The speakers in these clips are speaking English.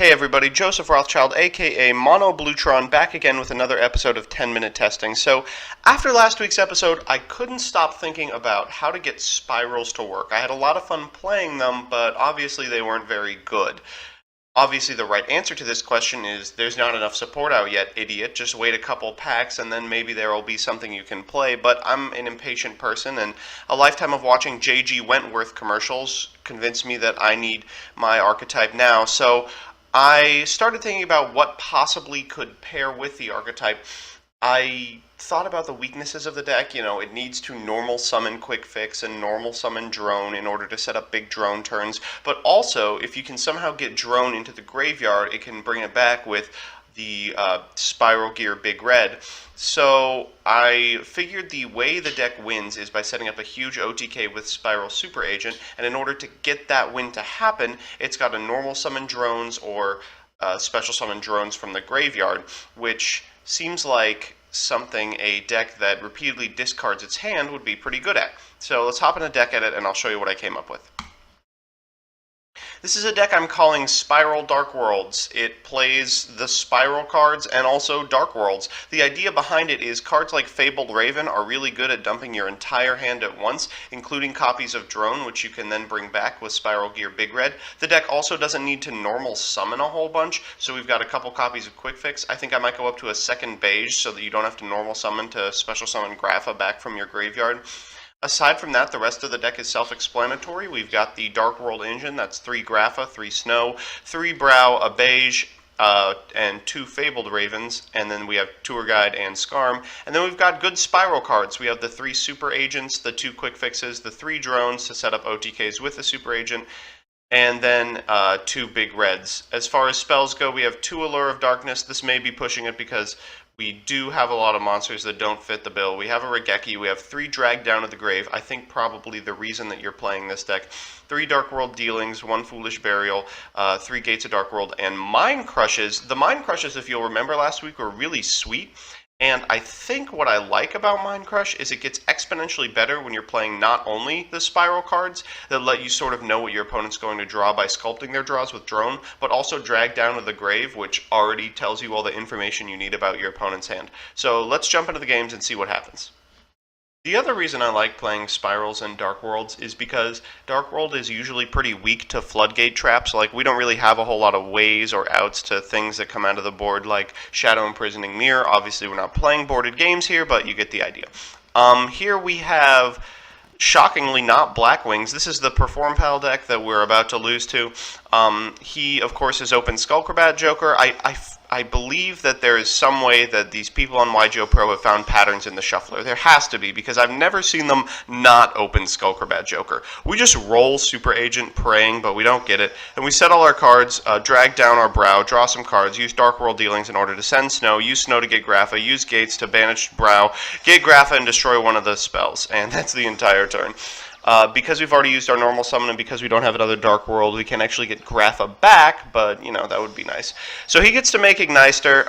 Hey everybody, Joseph Rothschild, aka Mono Bluetron, back again with another episode of 10-Minute Testing. So, after last week's episode, I couldn't stop thinking about how to get spirals to work. I had a lot of fun playing them, but obviously they weren't very good. Obviously the right answer to this question is there's not enough support out yet, idiot. Just wait a couple packs and then maybe there will be something you can play. But I'm an impatient person, and a lifetime of watching J.G. Wentworth commercials convinced me that I need my archetype now. So I started thinking about what possibly could pair with the archetype. I thought about the weaknesses of the deck. It needs to normal summon Quick Fix and normal summon Drone in order to set up big Drone turns. But also, if you can somehow get Drone into the graveyard, it can bring it back with the Spiral Gear Big Red. So I figured the way the deck wins is by setting up a huge OTK with SPYral Super Agent, and in order to get that win to happen, it's got to normal summon drones or special summon drones from the graveyard, which seems like something a deck that repeatedly discards its hand would be pretty good at. So let's hop in a deck edit and I'll show you what I came up with. This is a deck I'm calling SPYral Darkworlds. It plays the SPYral cards and also Darkworlds. The idea behind it is cards like Fabled Raven are really good at dumping your entire hand at once, including copies of Drone, which you can then bring back with Spiral Gear Big Red. The deck also doesn't need to normal summon a whole bunch, so we've got a couple copies of Quick Fix. I think I might go up to a second beige so that you don't have to normal summon to special summon Grapha back from your graveyard. Aside from that, the rest of the deck is self-explanatory. We've got the Darkworld engine, that's 3 Grapha, 3 Snow, 3 Brow, a Beige, and 2 Fabled Ravens, and then we have Tour Guide and Scarm. And then we've got good Spiral cards. We have the 3 Super Agents, the 2 Quick Fixes, the 3 Drones to set up OTKs with the Super Agent, and then 2 Big Reds. As far as spells go, we have 2 Allure of Darkness. This may be pushing it because we do have a lot of monsters that don't fit the bill. We have a Regeki, we have 3 Drag Down to the Grave, I think probably the reason that you're playing this deck, 3 Darkworld Dealings, 1 Foolish Burial, 3 Gates of Darkworld, and Mind Crushes. The Mind Crushes, if you'll remember last week, were really sweet, and I think what I like about Mind Crush is it gets exponentially better when you're playing not only the Spiral cards that let you sort of know what your opponent's going to draw by sculpting their draws with Drone, but also Drag Down to the Grave, which already tells you all the information you need about your opponent's hand. So let's jump into the games and see what happens. The other reason I like playing Spirals and Darkworlds is because Darkworld is usually pretty weak to floodgate traps. Like, we don't really have a whole lot of ways or outs to things that come out of the board, like Shadow Imprisoning Mirror. Obviously, we're not playing boarded games here, but you get the idea. Here we have, shockingly, not Blackwings. This is the Perform Pal deck that we're about to lose to. He, of course, is open Skullcrobat Joker. I believe that there is some way that these people on YGO Pro have found patterns in the shuffler. There has to be, because I've never seen them not open Skullcrobat Joker. We just roll Super Agent praying, but we don't get it. And we set all our cards, drag down our Brow, draw some cards, use Darkworld Dealings in order to send Snow, use Snow to get Grapha, use Gates to banish Brow, get Grapha and destroy one of the spells. And that's the entire turn. Because we've already used our normal summon and because we don't have another Darkworld, we can actually get Grapha back, but, that would be nice. So he gets to make Igniter,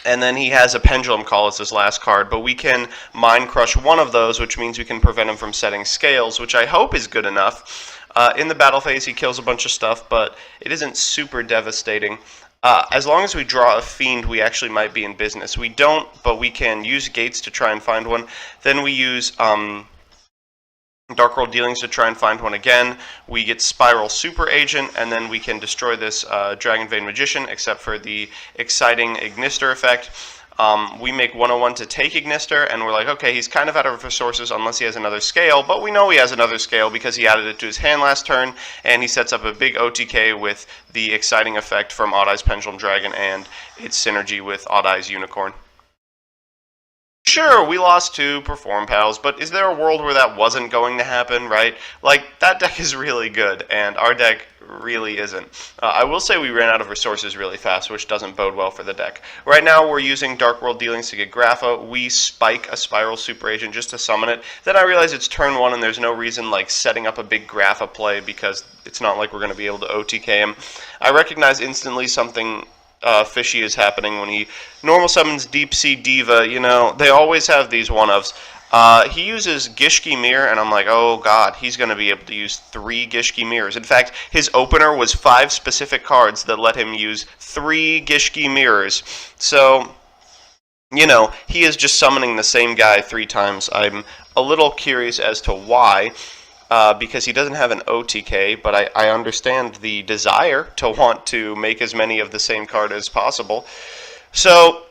and then he has a Pendulum Call as his last card, but we can Mind Crush one of those, which means we can prevent him from setting Scales, which I hope is good enough. In the battle phase, he kills a bunch of stuff, but it isn't super devastating. As long as we draw a Fiend, we actually might be in business. We don't, but we can use Gates to try and find one. Then we use Darkworld Dealings to try and find one again. We get SPYral Super Agent, and then we can destroy this Dragon Vein Magician, except for the exciting Igniter effect. We make 101 to take Igniter, and we're like, okay, he's kind of out of resources unless he has another Scale, but we know he has another Scale because he added it to his hand last turn, and he sets up a big OTK with the exciting effect from Odd Eye's Pendulum Dragon and its synergy with Odd Eye's Unicorn. Sure, we lost to Perform Pals, but is there a world where that wasn't going to happen, right? Like, that deck is really good, and our deck really isn't. I will say we ran out of resources really fast, which doesn't bode well for the deck. Right now, we're using Darkworld Dealings to get Grapha. We spike a SPYral Super Agent just to summon it. Then I realize it's turn 1, and there's no reason, like, setting up a big Grapha play, because it's not like we're going to be able to OTK him. I recognize instantly something fishy is happening when he normal summons Deep Sea Diva. They always have these one-ofs. He uses Gishki Mirror, and I'm like, oh god, he's going to be able to use 3 Gishki Mirrors. In fact, his opener was 5 specific cards that let him use 3 Gishki Mirrors. So, you know, he is just summoning the same guy 3 times. I'm a little curious as to why, because he doesn't have an OTK, but I understand the desire to want to make as many of the same card as possible. So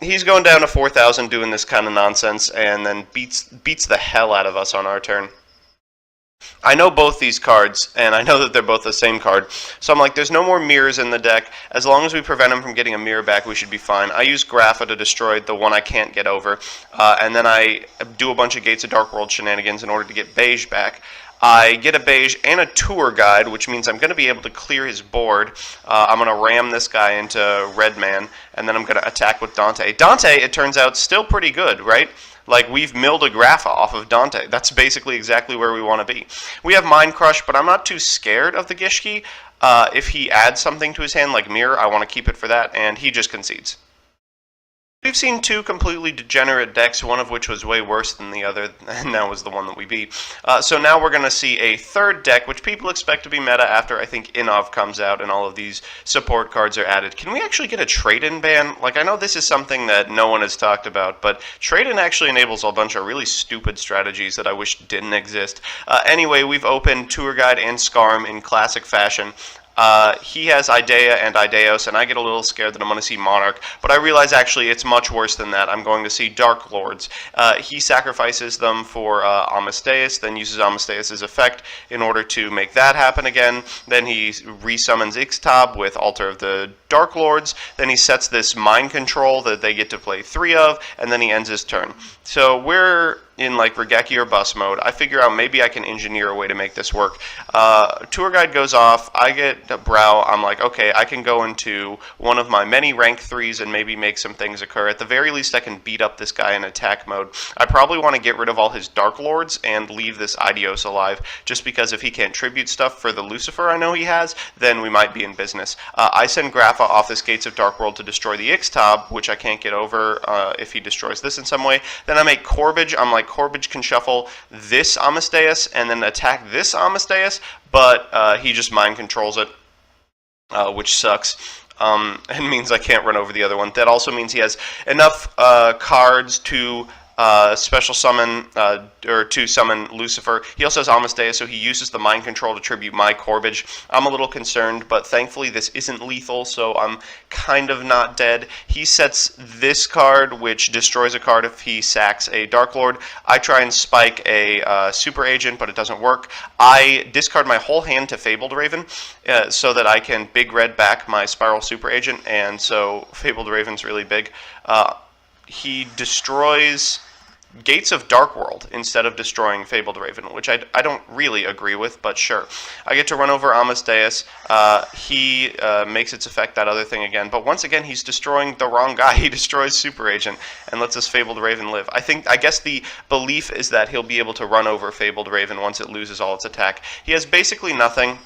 he's going down to 4,000 doing this kind of nonsense, and then beats the hell out of us on our turn. I know both these cards, and I know that they're both the same card, so I'm like, there's no more mirrors in the deck. As long as we prevent him from getting a mirror back, we should be fine. I use Grapha to destroy the one I can't get over, and then I do a bunch of Gates of Darkworld shenanigans in order to get Beige back. I get a Beige and a Tour Guide, which means I'm going to be able to clear his board. I'm going to ram this guy into Red Man, and then I'm going to attack with Dante. Dante, it turns out, still pretty good, right? Like, we've milled a Grapha off of Dante. That's basically exactly where we want to be. We have Mind Crush, but I'm not too scared of the Gishki. If he adds something to his hand, like Mirror, I want to keep it for that, and he just concedes. We've seen 2 completely degenerate decks, one of which was way worse than the other, and that was the one that we beat. So now we're going to see a third deck, which people expect to be meta after, I think, Inov comes out and all of these support cards are added. Can we actually get a trade-in ban? Like, I know this is something that no one has talked about, but trade-in actually enables a bunch of really stupid strategies that I wish didn't exist. Anyway, we've opened Tour Guide and Scarm in classic fashion. He has Idea and Ideos, and I get a little scared that I'm going to see Monarch, but I realize actually it's much worse than that. I'm going to see Darkworlds. He sacrifices them for Amasteus, then uses Amasteus' effect in order to make that happen again. Then he resummons Ixtab with Altar of the Darklords. Then he sets this Mind Control that they get to play 3 of, and then he ends his turn. So we're in like Regeki or Bus mode. I figure out maybe I can engineer a way to make this work. Tour Guide goes off. I get Brow. I'm like, okay, I can go into one of my many rank 3s and maybe make some things occur. At the very least, I can beat up this guy in attack mode. I probably want to get rid of all his Dark Lords and leave this Ideos alive, just because if he can't tribute stuff for the Lucifer I know he has, then we might be in business. I send Grapha off this Gates of Darkworld to destroy the Ixtab, which I can't get over if he destroys this in some way. Then I make Corbage. I'm like, Corbage can shuffle this Amasteus and then attack this Amasteus, but he just mind controls it, which sucks. And means I can't run over the other one. That also means he has enough cards to special summon, or to summon Lucifer. He also has Amasteus, so he uses the mind control to tribute my Corbage. I'm a little concerned, but thankfully this isn't lethal, so I'm kind of not dead. He sets this card, which destroys a card if he sacks a Dark Lord. I try and spike a Super Agent, but it doesn't work. I discard my whole hand to Fabled Raven, so that I can big red back my SPYral Super Agent, and so Fabled Raven's really big. He destroys Gates of Darkworld instead of destroying Fabled Raven, which I don't really agree with, but sure. I get to run over Amasteus. He makes its effect that other thing again, but once again he's destroying the wrong guy. He destroys Super Agent and lets us Fabled Raven live. I guess the belief is that he'll be able to run over Fabled Raven once it loses all its attack. He has basically nothing.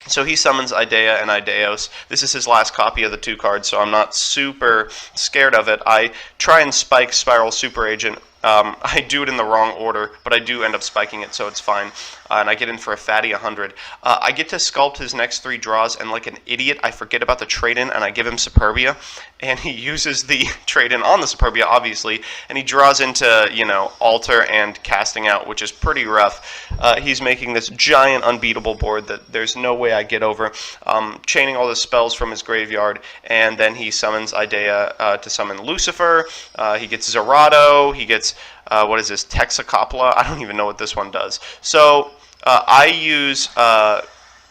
So he summons Idea and Ideos. This is his last copy of the 2 cards, so I'm not super scared of it. I try and spike SPYral Super Agent. I do it in the wrong order, but I do end up spiking it, so it's fine. And I get in for a fatty 100. I get to sculpt his next 3 draws, and like an idiot, I forget about the trade-in, and I give him Superbia. And he uses the trade-in on the Superbia, obviously, and he draws into, you know, Altar and Casting Out, which is pretty rough. He's making this giant unbeatable board that there's no way I get over. Chaining all the spells from his graveyard, and then he summons Idea to summon Lucifer. He gets Zerato. He gets what is this, Texacopla? I don't even know what this one does. So I use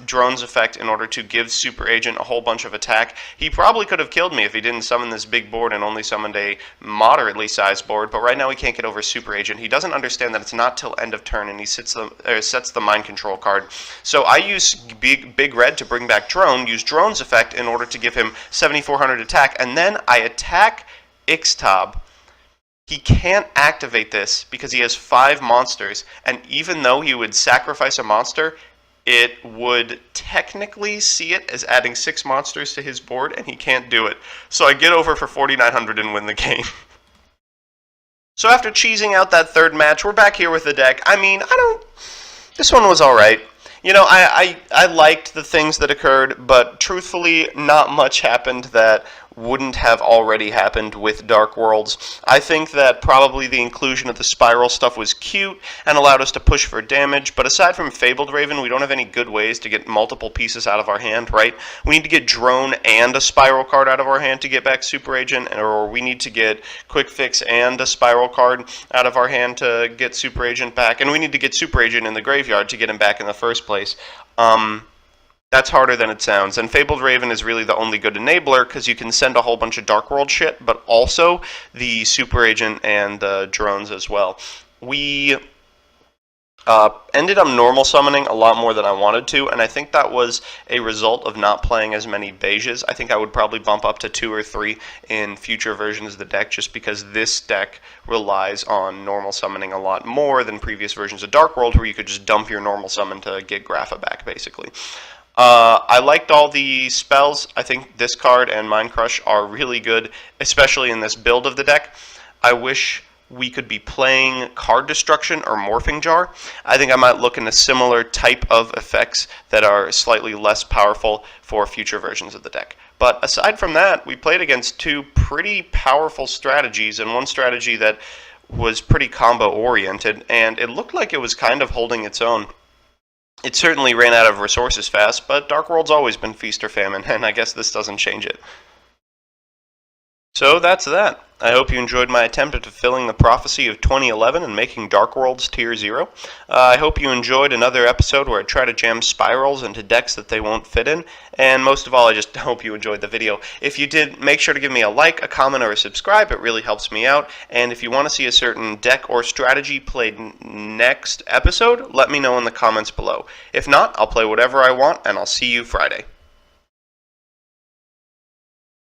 Drone's effect in order to give Super Agent a whole bunch of attack. He probably could have killed me if he didn't summon this big board and only summoned a moderately sized board, but right now he can't get over Super Agent. He doesn't understand that it's not till end of turn, and he sets the mind control card. So I use Big Red to bring back Drone, use Drone's effect in order to give him 7,400 attack, and then I attack Ixtab. He can't activate this because he has 5 monsters, and even though he would sacrifice a monster, it would technically see it as adding 6 monsters to his board, and he can't do it. So I get over for 4,900 and win the game. So after cheesing out that third match, we're back here with the deck. I mean, this one was alright. You know, I liked the things that occurred, but truthfully, not much happened that wouldn't have already happened with Darkworlds. I think that probably the inclusion of the SPYral stuff was cute and allowed us to push for damage, but aside from Fabled Raven, we don't have any good ways to get multiple pieces out of our hand, right? We need to get Drone and a SPYral card out of our hand to get back Super Agent, or we need to get Quick Fix and a SPYral card out of our hand to get Super Agent back, and we need to get Super Agent in the graveyard to get him back in the first place. That's harder than it sounds, and Fabled Raven is really the only good enabler because you can send a whole bunch of Darkworld shit, but also the Super Agent and the drones as well. We ended up normal summoning a lot more than I wanted to, and I think that was a result of not playing as many beiges. I think I would probably bump up to 2 or 3 in future versions of the deck just because this deck relies on normal summoning a lot more than previous versions of Darkworld where you could just dump your normal summon to get Grapha back, basically. I liked all the spells. I think this card and Mind Crush are really good, especially in this build of the deck. I wish we could be playing Card Destruction or Morphing Jar. I think I might look into similar type of effects that are slightly less powerful for future versions of the deck. But aside from that, we played against 2 pretty powerful strategies, and one strategy that was pretty combo-oriented, and it looked like it was kind of holding its own. It certainly ran out of resources fast, but Darkworld's always been feast or famine, and I guess this doesn't change it. So that's that. I hope you enjoyed my attempt at fulfilling the prophecy of 2011 and making Darkworlds Tier 0. I hope you enjoyed another episode where I try to jam spirals into decks that they won't fit in, and most of all, I just hope you enjoyed the video. If you did, make sure to give me a like, a comment, or a subscribe. It really helps me out, and if you want to see a certain deck or strategy played next episode, let me know in the comments below. If not, I'll play whatever I want, and I'll see you Friday.